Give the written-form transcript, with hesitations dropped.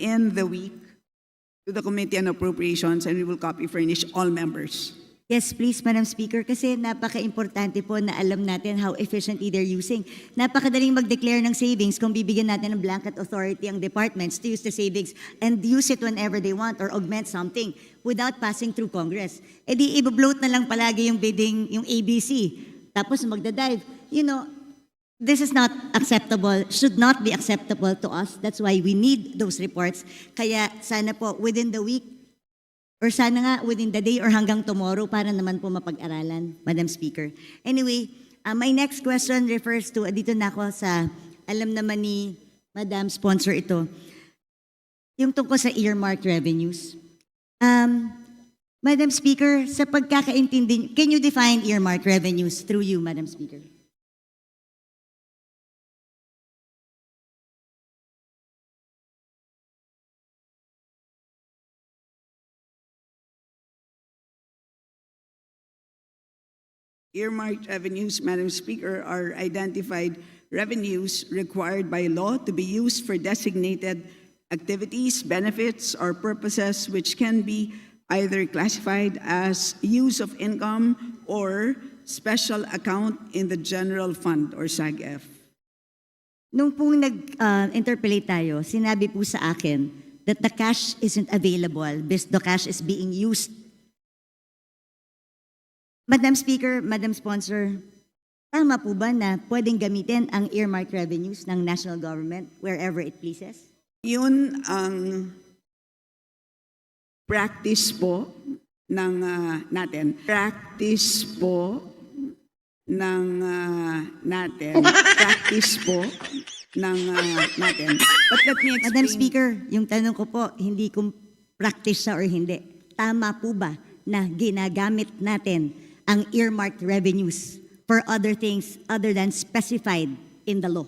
within the week to the Committee on Appropriations, and we will copy furnish all members. Yes, please, Madam Speaker, kasi napaka-importante po na alam natin how efficiently they're using. Napakadaling mag-declare ng savings kung bibigyan natin ng blanket authority ang departments to use the savings and use it whenever they want or augment something without passing through Congress. E di i-bloat na lang palagi yung bidding, yung ABC. Tapos magdadive. You know, this is not acceptable, should not be acceptable to us. That's why we need those reports. Kaya sana po within the week, or sana nga within the day or hanggang tomorrow para naman po mapag-aralan, Madam Speaker. Anyway, my next question refers to, dito na ako sa, alam naman ni Madam Sponsor ito, yung tungkol sa earmarked revenues. Madam Speaker, sa pagkakaintindi, can you define earmarked revenues through you, Madam Speaker? Earmarked revenues, Madam Speaker, are identified revenues required by law to be used for designated activities, benefits, or purposes which can be either classified as use of income or special account in the general fund or SAGF. Nung pong nag-interpolate tayo, sinabi po sa akin that the cash isn't available because the cash is being used. Madam Speaker, Madam Sponsor, tama po ba na pwedeng gamitin ang earmarked revenues ng national government wherever it pleases? Yun ang practice po ng natin. Practice po ng natin. Practice po ng natin. But let me explain. Madam Speaker, yung tanong ko po, hindi kung practice siya or hindi. Tama po ba na ginagamit natin ang earmarked revenues for other things other than specified in the law?